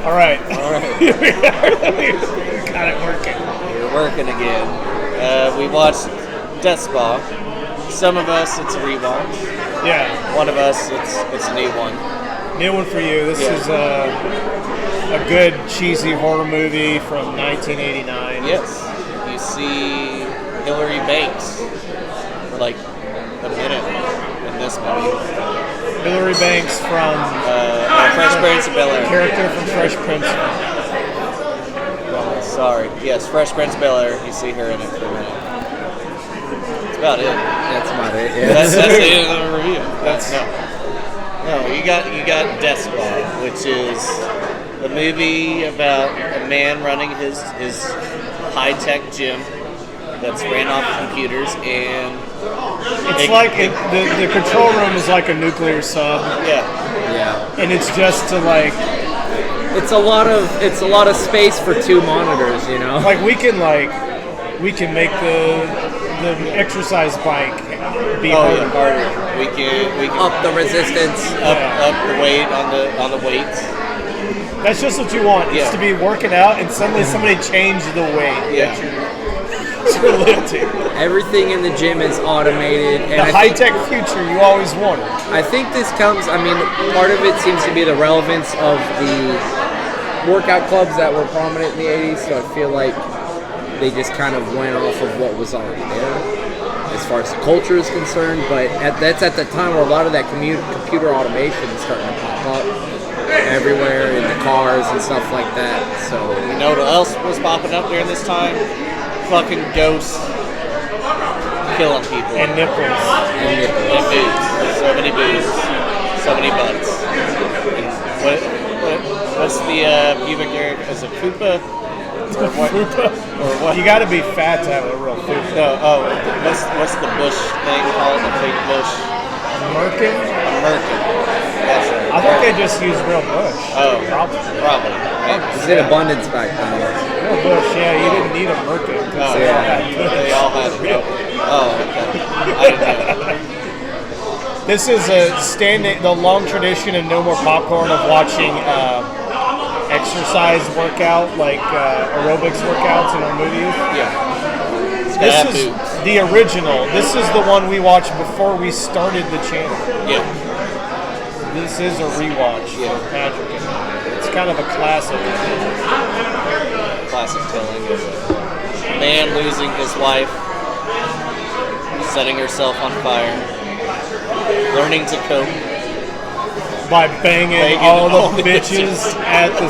All right. We Got it working. We're working again. We watched Deathspa. Some of us, it's a rewatch. Yeah. One of us, it's a new one. New one for you. This is a good cheesy horror movie from 1989. Yes. You see Hillary Banks for like a minute in this movie. Hillary Banks from Fresh Prince of Bel-Air. Character from Fresh Prince. Sorry. Yes, Fresh Prince of Bel-Air. You see her in it for a minute. That's about it. That's about it. Yeah. That's the end of the review. No. You got Deathspa, which is a movie about a man running his high-tech gym that's ran off computers, and It's like the control room is like a nuclear sub, yeah. and it's just to like It's a lot of space for two monitors, you know. we can make the exercise bike be harder. harder. We can Up the resistance. up the weight on the weights. That's just what you want. Yeah. It's to be working out and suddenly somebody changed the weight Yeah. that you're lifting. Everything in the gym is automated, and The high-tech future you always wanted. I think this comes. I mean, part of it seems to be the relevance of the workout clubs that were prominent in the '80s. So I feel like they just kind of went off of what was already there, as far as the culture is concerned. But that's at the time where a lot of that computer automation is starting to pop up everywhere in the cars and stuff like that. So You know what else was popping up during this time? Fucking ghosts killing people. And nipples. And boobs. So many boobs. So many butts. And what's the pubic area? Is it fupa? Or what? Or what? You got to be fat to have a real fupa. No, what's the bush thing called? The fake bush? Merkin? Merkin. That's right. I think they just use real bush. Oh, Probably. it's in abundance back then. Real bush, yeah. You didn't need a Merkin. Oh, They all had they all had it. Oh, okay. I didn't know that. This is the long tradition and no more popcorn of watching exercise workout, like aerobics workouts in our movies. Yeah. This is the original. This is the one we watched before we started the channel. Yeah. This is a rewatch for Patrick and I. It's kind of a classic. Classic telling of a man losing his wife, setting herself on fire, learning to cope. By banging all the bitches at the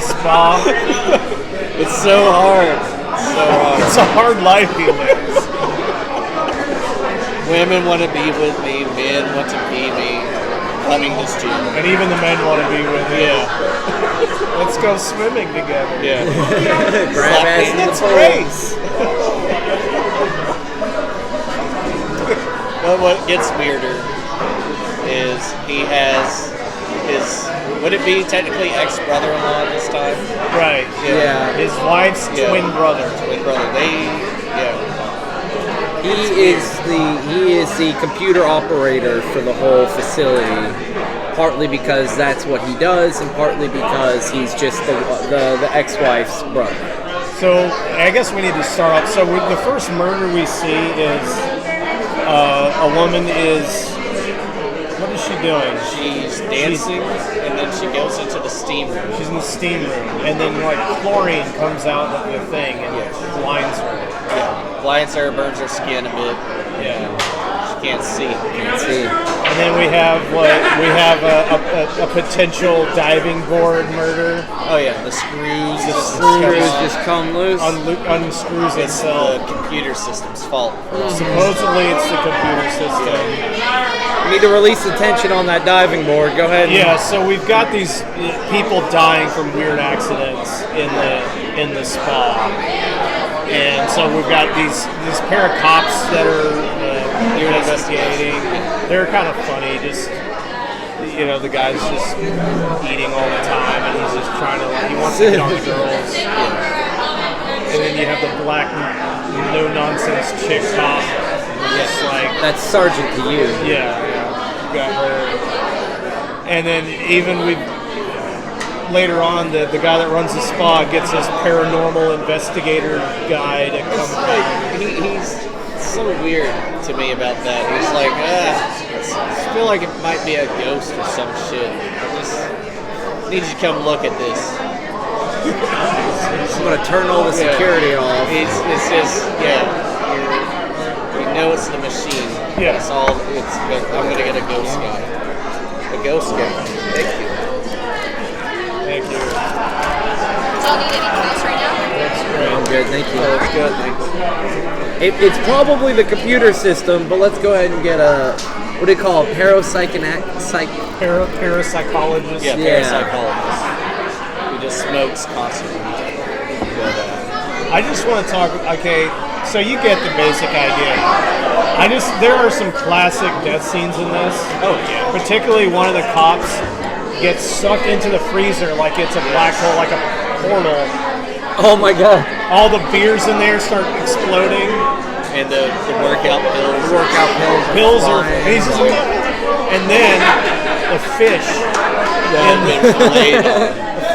spa. It's so hard. It's a hard life he lives. Women want to be with me, men want to be me. Running this gym. And even the men want to be with me. Yeah. Let's go swimming together. Yeah. Grab ass in the It's pool. race. But what gets weirder is he has his, would it be technically ex-brother-in-law this time? Right. Yeah. His wife's twin brother. Twin brother. He is the computer operator for the whole facility, partly because that's what he does, and partly because he's just the ex-wife's brother. So I guess we need to start off. So the first murder we see is a woman is. What is she doing? She's dancing, and then she goes into the steam room. She's in the steam room, and then like chlorine comes out of the thing and blinds her. Yeah. Blinds her, burns her skin a bit. Yeah. She can't see. And then we have a potential diving board murder. Oh yeah, the screws. The Screws just come loose. Unscrews It's itself. the computer system's fault. Supposedly it's the computer system. We need to release the tension on that diving board. Go ahead. Yeah, so we've got these people dying from weird accidents in the spa, and so we've got these pair of cops that are investigating. They're kind of funny. Just the guy's just eating all the time, and he's just trying to he wants to hit on the girls. And then you have the black no nonsense chick cop. Just like That's Sergeant to you. yeah. Got her. And then even later on, the guy that runs the spa gets his paranormal investigator guy to come. It's like, he's so weird to me about that. He's like, I feel like it might be a ghost or some shit. I just need you to come look at this. I'm gonna turn all the security off. It's just, you know it's the machine. Yeah. It's all, I'm gonna get a ghost guy. A ghost guy. Thank you. Thank you. Do y'all need anything else right now? That's great. I'm good, thank you. That's good, thanks. It's probably the computer system, but let's go ahead and get a, what do you call it, Parapsychologist. Yeah, Yeah. parapsychologist. Who just smokes constantly. But, I just want to talk. Okay, so you get the basic idea. There are some classic death scenes in this. oh yeah. Particularly one of the cops gets sucked into the freezer like it's a black hole, like a portal. Oh my god. All the beers in there start exploding. And the workout pills. Pills are, and he's just, and then the fish, and the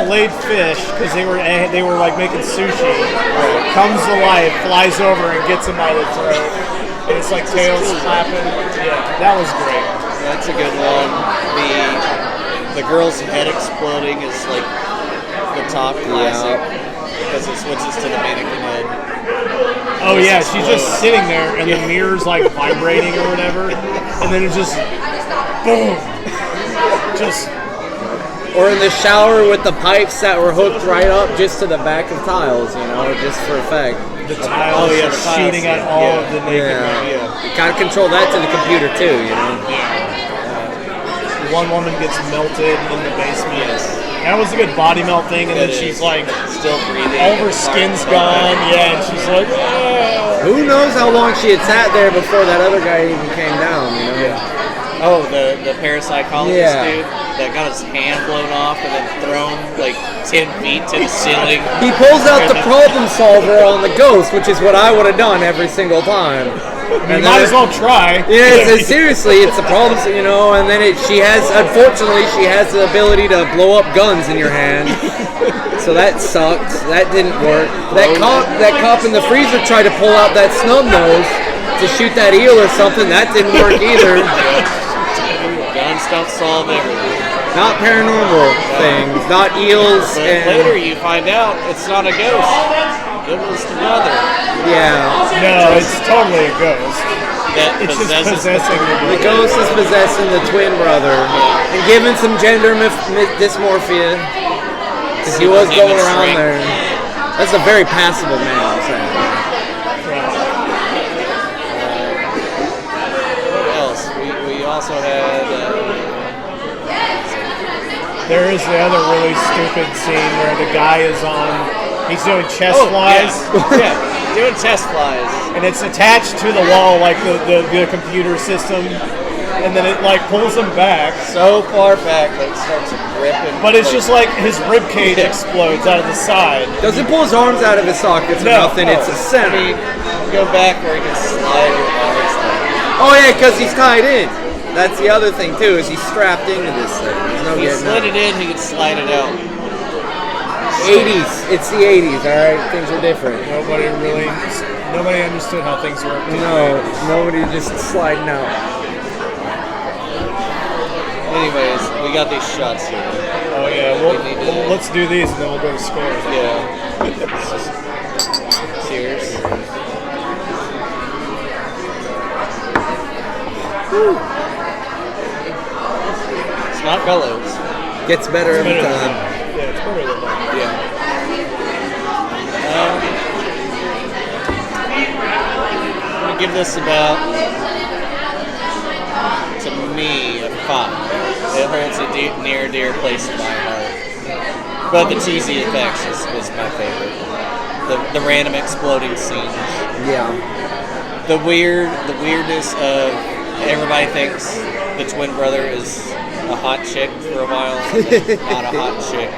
filleted fish, because they were like making sushi, comes to life, flies over and gets him by the throat, and it's like tails clapping. Yeah, that was great. That's a good one. The girl's head exploding is like the top classic because it switches to the mannequin head. Oh yeah, she's just sitting there, and the mirror's like vibrating or whatever, and then it just boom, just. Or in the shower with the pipes that were hooked right up just to the back of tiles, just for effect. The tiles the are tiles. shooting at all of the naked men. You gotta control that to the computer too, One woman gets melted in the basement. That was a good body melt thing, and then she's like, still breathing. all of her skin's gone, and she's like, Who knows how long she had sat there before that other guy even came down, Oh, the parapsychologist Yeah. dude that got his hand blown off and then thrown like 10 feet to the ceiling. He pulls out the problem solver on the ghost, which is what I would have done every single time. You might as well try. Yeah, seriously, it's the problem, and then unfortunately, she has the ability to blow up guns in your hand. So that sucked. That didn't work. That cop in the freezer tried to pull out that snub nose to shoot that eel or something. That didn't work either. Guns don't solve everything. Not paranormal things, not eels, But and later you find out it's not a ghost. It was the mother No, it's totally a ghost. that It's just possesses possessing the ghost is possessing the twin brother and giving some gender dysmorphia because he was going around there. That's a very passable man, I'm saying. What else? We also had. There is the other really stupid scene where the guy is he's doing chest flies. Yeah, doing chest flies. And it's attached to the wall like the computer system, and then it like pulls him back. So far back that it starts ripping. But it's just like his rib cage explodes out of the side. Doesn't pull his arms out of his sockets or No. nothing, it's a center. Go back where you can slide your arms down. Oh yeah, because he's tied in. That's the other thing too, is he's strapped into this thing. There's no He getting slid out. it in, he could slide it out. 80s. It's the 80s, alright? Things are different. Nobody understood how things worked. No, nobody just sliding out. Anyways, we got these shots here. Oh yeah, let's do these and then we'll go to scores. Yeah. Cheers. Woo. It's not bellows. Gets better every Better than time. that. Yeah, it's better than that. Yeah. I'm gonna give this about, to me, a 5. It holds a near dear place in my heart. But the cheesy effects is my favorite. The random exploding scenes. Yeah. The weirdness of everybody thinks the twin brother is a hot chick for a while. Not a hot chick.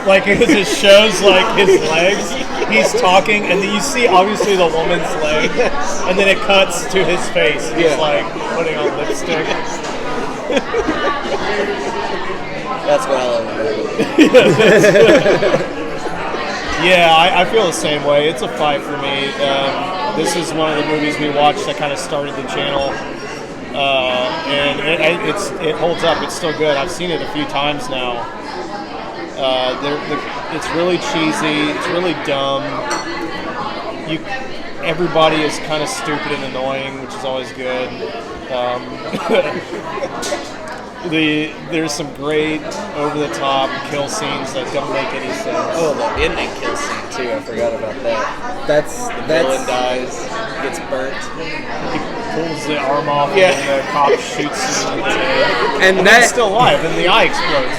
Like, because it shows, like, his legs, he's talking, and then you see, obviously, the woman's leg, and then it cuts to his face, and he's, like, putting on lipstick. That's what I love about it. Yeah, I feel the same way. It's a 5 for me. This is one of the movies we watched that kind of started the channel, and it holds up. It's still good. I've seen it a few times now. It's really cheesy. It's really dumb. Everybody is kind of stupid and annoying, which is always good. There's some great over-the-top kill scenes that don't make any sense. Oh, the ending kill scene too. I forgot about that. That's Villain dies, gets burnt. He pulls the arm off, Yeah. and the cop shoots him in the head. and And that he's still alive, and the eye explodes.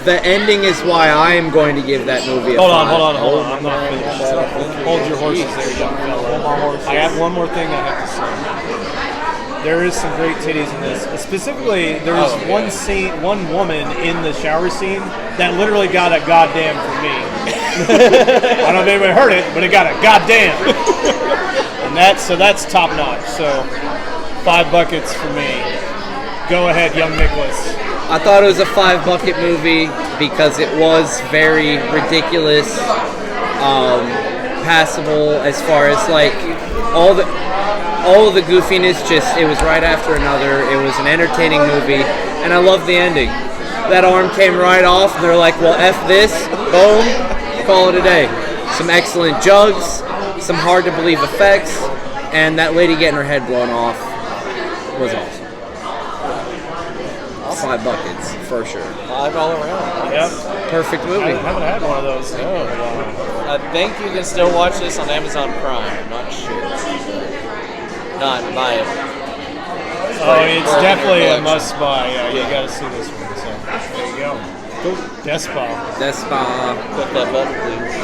the ending is why I am going to give that movie a Hold 5. on. I'm not finished. Hold your horses there, young fella. I have one more thing I have to say. There is some great titties in this. Specifically, there is one woman in the shower scene that literally got a goddamn from me. I don't know if anybody heard it, but it got a goddamn. And that's top notch. So 5 buckets for me. Go ahead, young Nicholas. I thought it was a 5-bucket movie because it was very ridiculous, passable as far as like all of the goofiness. Just it was right after another. It was an entertaining movie, and I love the ending. That arm came right off, and they're like, "Well, f this, boom, call it a day." Some excellent jugs, some hard to believe effects, and that lady getting her head blown off was awesome. 5 buckets for sure. 5 all around. Yep. Perfect I movie. haven't had one of those. No. I think you can still watch this on Amazon Prime. I'm not sure. Not buy it. Oh, it's Worth definitely your a collection. must buy. Yeah, you got to see this one. So there you go. Deathspa. Deathspa. Click that button, please.